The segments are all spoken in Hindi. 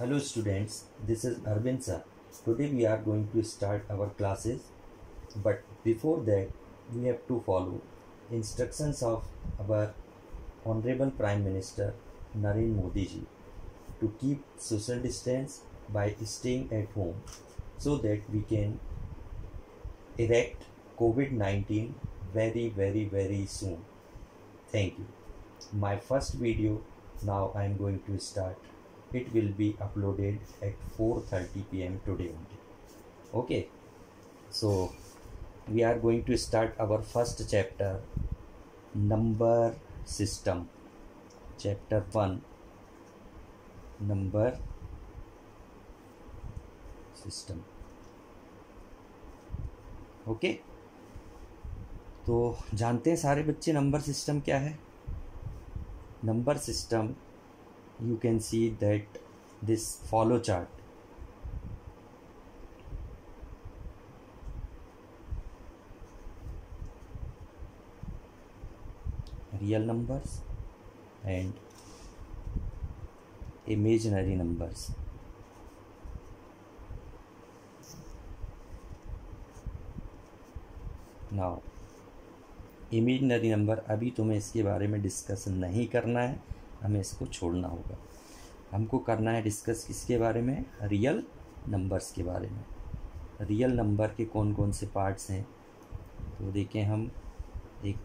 Hello students, this is Arvind sir. Today we are going to start our classes, but before that we have to follow instructions of our Honorable Prime Minister Narendra Modi ji to keep social distance by staying at home so that we can erect COVID-19 very soon. Thank you. My first video now I am going to start. It will be uploaded at 4:30 p.m. today only. Okay, so we are going to start our first chapter, number system. Chapter 1, number system. Okay तो जानते हैं सारे बच्चे नंबर सिस्टम क्या है. Number system, you can see that this follow chart. Real numbers and imaginary numbers. Now imaginary number अभी तुम्हें इसके बारे में डिस्कस नहीं करना है, हमें इसको छोड़ना होगा. हमको करना है डिस्कस किसके बारे में? रियल नंबर्स के बारे में. रियल नंबर के कौन कौन से पार्ट्स हैं तो देखें हम. एक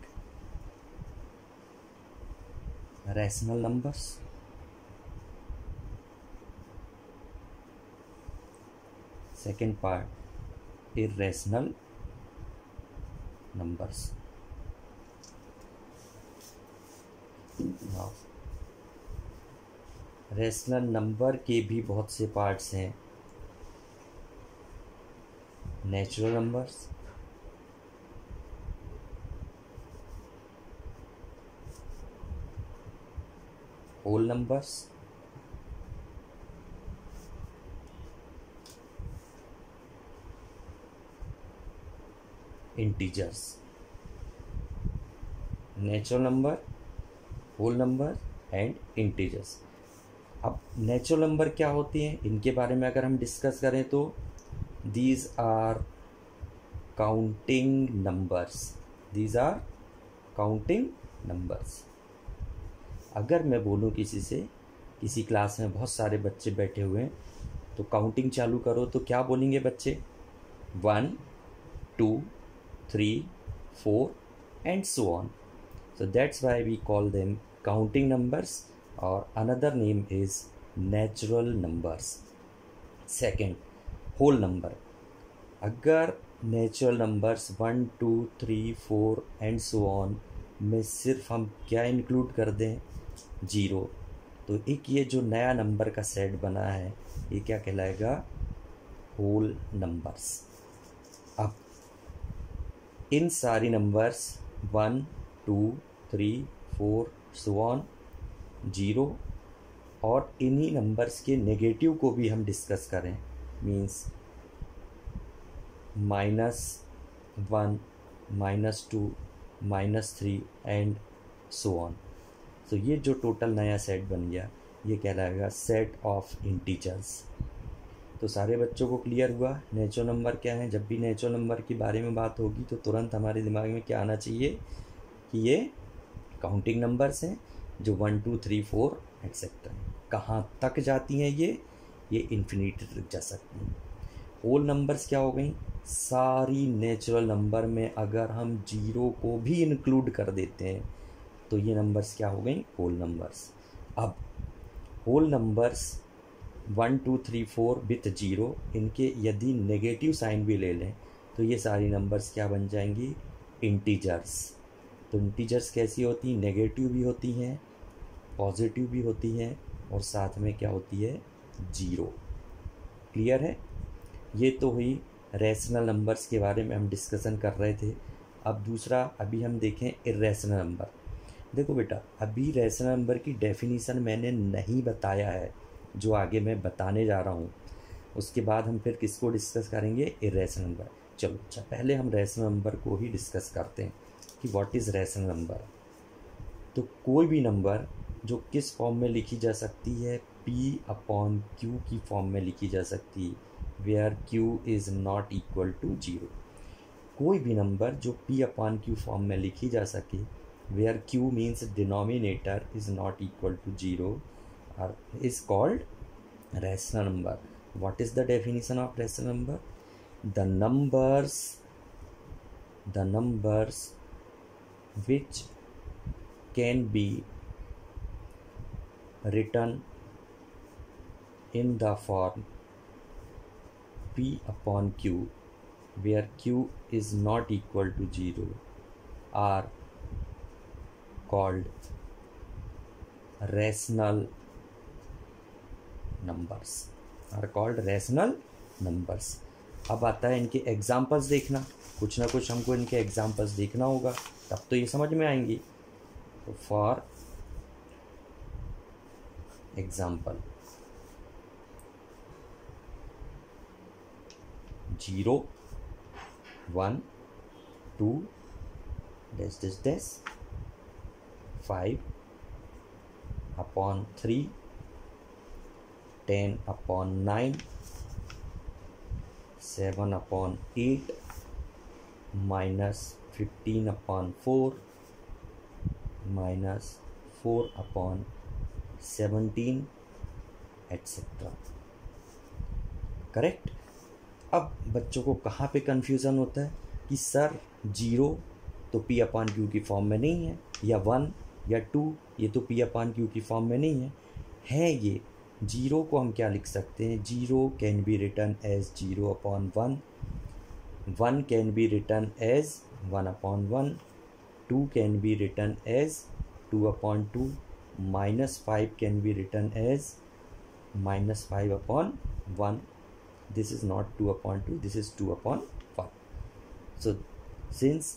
rational numbers, second part irrational numbers. Rational number के भी बहुत से पार्ट्स हैं. Natural numbers, whole numbers, integers. Natural number, whole number and integers. अब नेचुरल नंबर क्या होती हैं, इनके बारे में अगर हम डिस्कस करें तो these are counting numbers. These are counting numbers. अगर मैं बोलूं किसी से, किसी क्लास में बहुत सारे बच्चे बैठे हुए हैं तो काउंटिंग चालू करो, तो क्या बोलेंगे बच्चे? 1 2 3 4 and so on. So that's why we call them counting numbers, or another name is natural numbers. Second, whole number. अगर natural numbers 1 2 3 4 and so on में सिर्फ हम क्या इंक्लूड कर दें? 0, तो एक ये जो नया नंबर का सेट बना है ये क्या कहलाएगा? Whole numbers. अब इन सारी नंबर्स 1 2 3 4 सो ऑन 0 और इन्हीं नंबर्स के नेगेटिव को भी हम डिस्कस करें, मीन्स -1 -2 -3 एंड सो ऑन. तो ये जो टोटल नया सेट बन गया ये कहलाएगा सेट ऑफ इंटीजर्स. तो सारे बच्चों को क्लियर हुआ नेचुरल नंबर क्या है. जब भी नेचुरल नंबर के बारे में बात होगी तो तुरंत हमारे दिमाग में क्या आना चाहिए कि ये काउंटिंग नंबर्स हैं जो 1 2 3 4 एक्सेट्रा. कहाँ तक जाती हैं ये इन्फिनिटी तक जा सकती हैं. होल नंबर्स क्या हो गई? सारी नेचुरल नंबर में अगर हम 0 को भी इंक्लूड कर देते हैं तो ये नंबर्स क्या हो गई? Whole numbers. अब होल नंबर्स 1 2 3 4 विथ 0, इनके यदि नेगेटिव साइन भी ले लें तो ये सारी नंबर्स क्या बन जाएंगी? इंटीजर्स. तो इंटीजर्स कैसी होती हैं? नेगेटिव भी होती हैं, पॉजिटिव भी होती हैं और साथ में क्या होती है? 0. क्लियर है? ये तो हुई रैशनल नंबर्स के बारे में हम डिस्कशन कर रहे थे. अब दूसरा अभी हम देखें इर्रेशनल नंबर. देखो बेटा, अभी रैशनल नंबर की डेफिनीशन मैंने नहीं बताया है, जो आगे मैं बताने जा रहा हूँ. उसके बाद हम फिर किसको डिस्कस करेंगे? Irrational number. चलो अच्छा, पहले हम रैशनल नंबर को ही डिस्कस करते हैं कि व्हाट इज़ रैशनल नंबर. तो कोई भी नंबर जो किस फॉर्म में लिखी जा सकती है, P/Q की फॉर्म में लिखी जा सकती है, where Q is not equal to 0। कोई भी नंबर जो P/Q फॉर्म में लिखी जा सके, where Q means denominator is not equal to 0 is called rational number. What is the definition of rational number? The numbers which can be written in the form P/Q, where Q is not equal to 0, are called rational numbers. अब आता है इनके एग्जाम्पल्स देखना, कुछ ना कुछ हमको इनके एग्जाम्पल्स देखना होगा, तब तो ये समझ में आएंगी। तो for example 0, 1, 2, dash 5/3, 10/9, 7/8, -15/4, -4/17, etc. Correct. अब बच्चों को कहाँ पे कन्फ्यूज़न होता है कि सर 0 तो P/Q की फॉर्म में नहीं है, या 1 या 2 ये तो P/Q की फॉर्म में नहीं है ये 0 को हम क्या लिख सकते हैं, 0 can be written as 0/1, 1 can be written as 1/1, 2 can be written as 2/2, -5 can be written as -5/1. This is not 2/2, this is 2/1. So since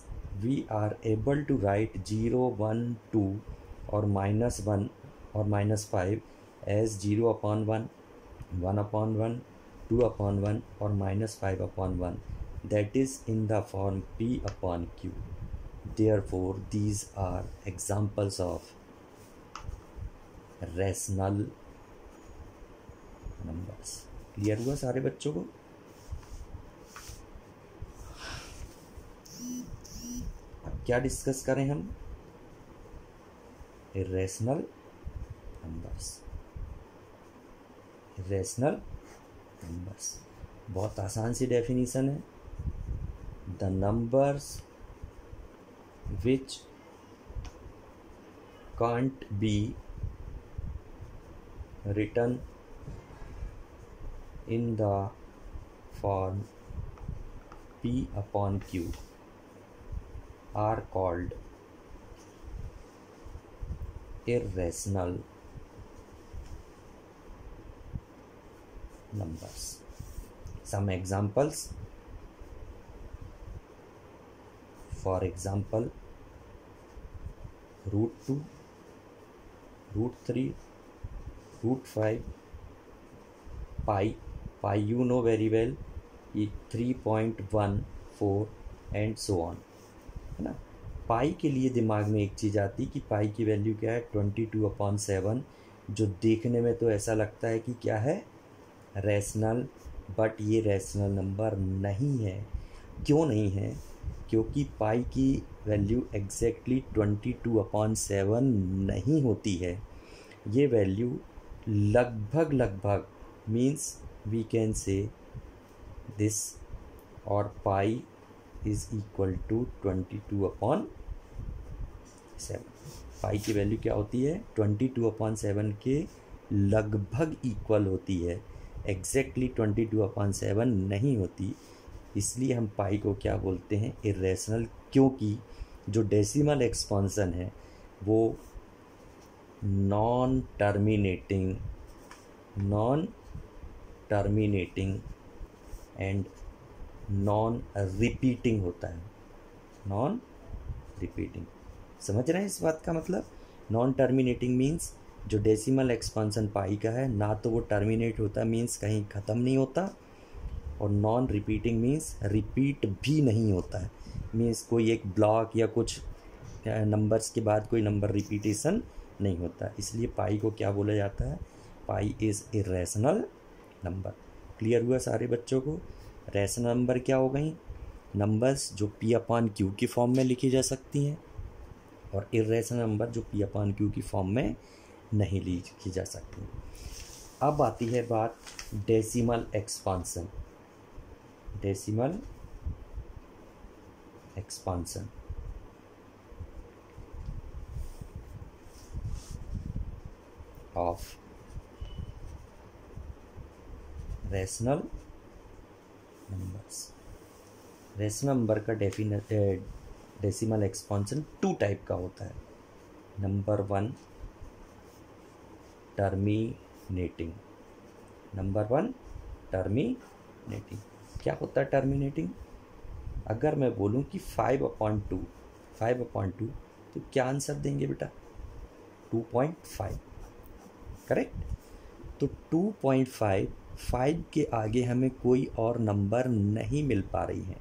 we are able to write 0, 1, 2 or -1 or -5 as 0/1, 1/1, 2/1 or -5/1, that is in the form P/Q. Therefore these are examples of rational numbers. Clear हुआ सारे बच्चों को? अब क्या डिस्कस करें हम? Irrational numbers. इर्रेशनल नंबर्स बहुत आसान सी डेफिनेशन है। The numbers which can't be written in the form P/Q are called irrational numbers. Some examples: for example, √2, √3, √5, pi you know very well, 3.14 and so on, है ना। पाई के लिए दिमाग में एक चीज़ आती कि पाई की वैल्यू क्या है, 22/7, जो देखने में तो ऐसा लगता है कि क्या है, रैशनल, बट ये रैशनल नंबर नहीं है। क्यों नहीं है? क्योंकि पाई की वैल्यू एग्जैक्टली 22/7 नहीं होती है। ये वैल्यू लगभग means we can say this, or pi is equal to 22/7. पाई की वैल्यू क्या होती है, 22/7 के लगभग इक्वल होती है, एग्जैक्टली 22/7 नहीं होती। इसलिए हम पाई को क्या बोलते हैं, इर्रेशनल, क्योंकि जो डेसिमल एक्सपांसन है वो non terminating and non repeating होता है। नॉन रिपीटिंग, समझ रहे हैं इस बात का मतलब? नॉन टर्मिनेटिंग मीन्स जो डेसिमल एक्सपांसन पाई का है, ना तो वो टर्मिनेट होता मीन्स कहीं ख़त्म नहीं होता, और नॉन रिपीटिंग मीन्स रिपीट भी नहीं होता है, मीन्स कोई एक ब्लॉक या कुछ नंबर्स के बाद कोई नंबर रिपीटेशन नहीं होता, इसलिए पाई को क्या बोला जाता है, पाई इज़ इरेशनल नंबर। क्लियर हुआ सारे बच्चों को? रैशनल नंबर क्या हो गई, नंबर्स जो P/Q की फॉर्म में लिखी जा सकती हैं, और इरेशनल नंबर जो P/Q की फॉर्म में नहीं लिखी जा सकती। अब आती है बात decimal expansion. Decimal expansion of rational numbers. Rational number का डेसिमल एक्सपांसन 2 टाइप का होता है। Number 1 terminating. Number 1 terminating. क्या होता है टर्मिनेटिंग? अगर मैं बोलूं कि 5/2 तो क्या आंसर देंगे बेटा? 2.5, करेक्ट। तो 2.5 5 के आगे हमें कोई और नंबर नहीं मिल पा रही है,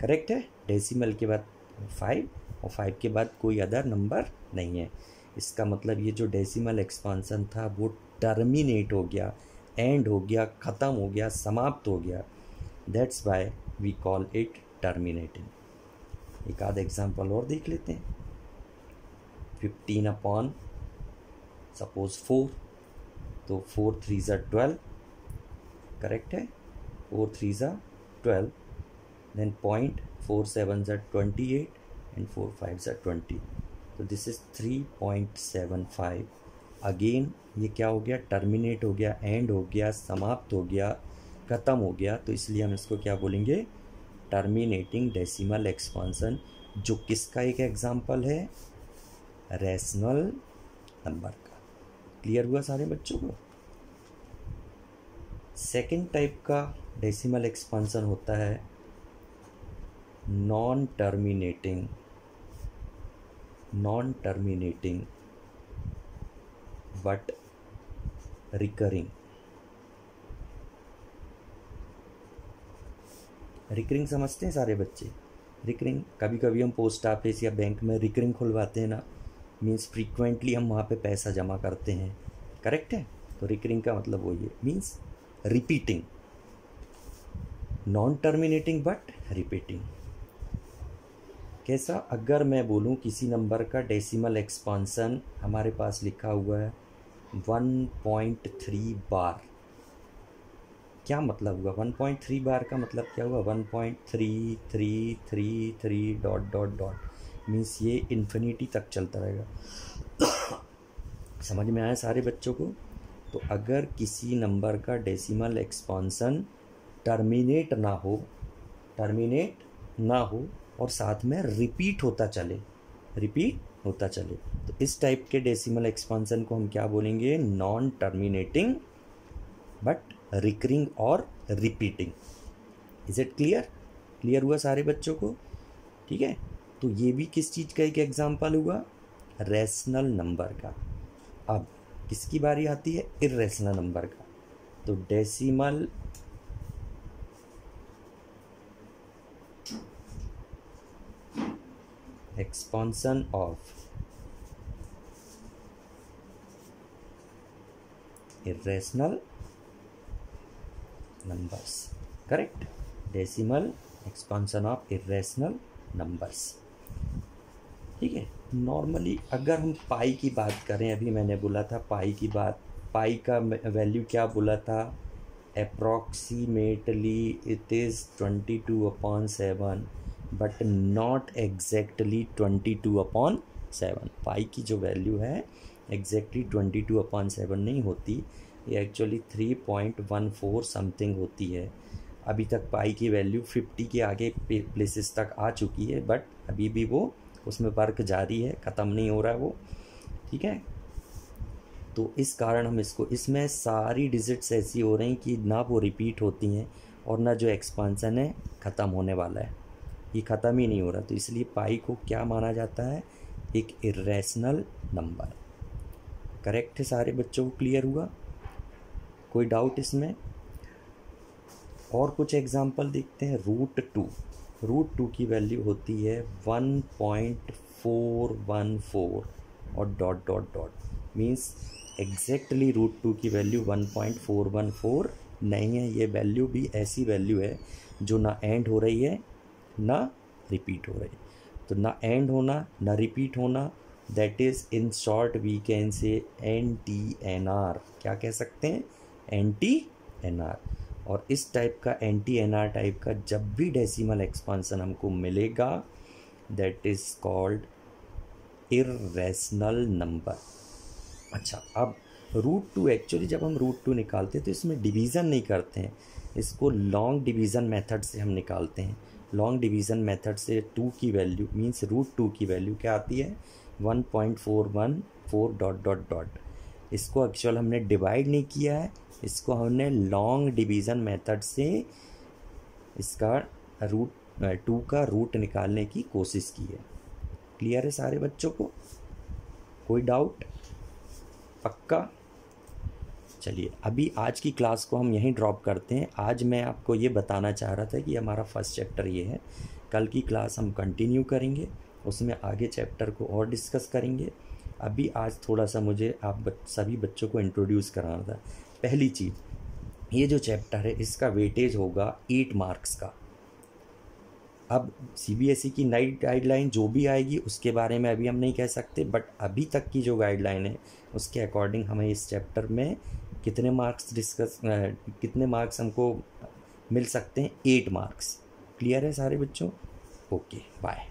करेक्ट है। डेसिमल के बाद 5 और 5 के बाद कोई अदर नंबर नहीं है। इसका मतलब ये जो डेसिमल एक्सपांसन था वो टर्मिनेट हो गया, एंड हो गया, ख़त्म हो गया, समाप्त हो गया। That's why we call it terminating. एक आध एग्जाम्पल और देख लेते हैं। 15 सपोज 4, तो 4 3 12, करेक्ट है। 4 3 12, then 0.47 28 and 4 5 20, तो दिस इज 3.75। अगेन ये क्या हो गया? टर्मिनेट हो गया, एंड हो गया, समाप्त हो गया, ख़त्म हो गया। तो इसलिए हम इसको क्या बोलेंगे? टर्मिनेटिंग डेसिमल एक्सपांसन, जो किसका एक एग्जाम्पल है? रैशनल नंबर का। क्लियर हुआ सारे बच्चों को? सेकेंड टाइप का डेसिमल एक्सपांसन होता है non terminating but recurring. Recurring समझते हैं सारे बच्चे? रिकरिंग, कभी कभी हम पोस्ट ऑफिस या बैंक में रिकरिंग खुलवाते हैं ना, मीन्स फ्रीक्वेंटली हम वहाँ पे पैसा जमा करते हैं, करेक्ट है। तो रिकरिंग का मतलब वो ये means repeating, non terminating but repeating. कैसा? अगर मैं बोलूँ किसी नंबर का डेसिमल एक्सपांसन हमारे पास लिखा हुआ है 1.3 बार, क्या मतलब हुआ? 1.3 बार का मतलब क्या हुआ? 1.3333 डॉट डॉट डॉट, मीन्स ये इन्फिनिटी तक चलता रहेगा। समझ में आया सारे बच्चों को? तो अगर किसी नंबर का डेसिमल एक्सपांसन टर्मिनेट ना हो और साथ में रिपीट होता चले, तो इस टाइप के डेसिमल एक्सपांसन को हम क्या बोलेंगे? नॉन टर्मिनेटिंग बट रिकरिंग और repeating. Is it clear? Clear हुआ सारे बच्चों को? ठीक है। तो ये भी किस चीज़ का एक एग्जाम्पल हुआ? रैशनल नंबर का। अब किसकी बारी आती है? इर्रेशनल नंबर का। तो decimal expansion of irrational numbers, correct. Decimal expansion of irrational numbers, ठीक है। नॉर्मली अगर हम पाई की बात करें, अभी मैंने बोला था पाई की बात, पाई का वैल्यू क्या बोला था? Approximately it is 22/7 but not exactly 22/7। पाई की जो वैल्यू है एग्जैक्टली 22/7 नहीं होती, ये एक्चुअली 3.14 समथिंग होती है। अभी तक पाई की वैल्यू 50 के आगे प्लेसेस तक आ चुकी है, बट अभी भी वो उसमें वर्क जारी है, ख़त्म नहीं हो रहा है वो, ठीक है। तो इस कारण हम इसको, इसमें सारी डिजिट्स ऐसी हो रही कि ना वो रिपीट होती हैं और ना जो एक्सपांसन है ख़त्म होने वाला है, ये ख़त्म ही नहीं हो रहा। तो इसलिए पाई को क्या माना जाता है? एक इर्रेशनल नंबर। करेक्ट है सारे बच्चों को? क्लियर हुआ? कोई डाउट इसमें? और कुछ एग्जाम्पल देखते हैं। रूट टू की वैल्यू होती है 1.414, और dot dot dot means exactly √2 की वैल्यू 1.414 नहीं है। ये वैल्यू भी ऐसी वैल्यू है जो ना एंड हो रही है ना रिपीट हो रही है। तो ना एंड होना ना रिपीट होना, that is in short we can say NT-NR। क्या कह सकते हैं? NT-NR। और इस टाइप का NT-NR टाइप का जब भी डेसिमल एक्सपांसन हमको मिलेगा that is called irrational number. अच्छा, अब √2 एक्चुअली जब हम √2 निकालते हैं तो इसमें डिवीज़न नहीं करते हैं, इसको लॉन्ग डिवीज़न मेथड से हम निकालते हैं। लॉन्ग डिवीज़न मेथड से 2 की वैल्यू मीन्स √2 की वैल्यू क्या आती है? 1.414 डॉट डॉट डॉट। इसको एक्चुअल हमने डिवाइड नहीं किया है, इसको हमने लॉन्ग डिवीज़न मेथड से इसका √2 का रूट निकालने की कोशिश की है। क्लियर है सारे बच्चों को? कोई डाउट? पक्का? चलिए अभी आज की क्लास को हम यहीं ड्रॉप करते हैं। आज मैं आपको ये बताना चाह रहा था कि हमारा फर्स्ट चैप्टर ये है। कल की क्लास हम कंटिन्यू करेंगे, उसमें आगे चैप्टर को और डिस्कस करेंगे। अभी आज थोड़ा सा मुझे आप सभी बच्चों को इंट्रोड्यूस कराना था। पहली चीज़, ये जो चैप्टर है इसका वेटेज होगा 8 मार्क्स का। अब CBSE की नई गाइडलाइन जो भी आएगी उसके बारे में अभी हम नहीं कह सकते, बट अभी तक की जो गाइडलाइन है उसके अकॉर्डिंग हमें इस चैप्टर में कितने मार्क्स हमको मिल सकते हैं? 8 मार्क्स। क्लियर है सारे बच्चों? Okay, bye.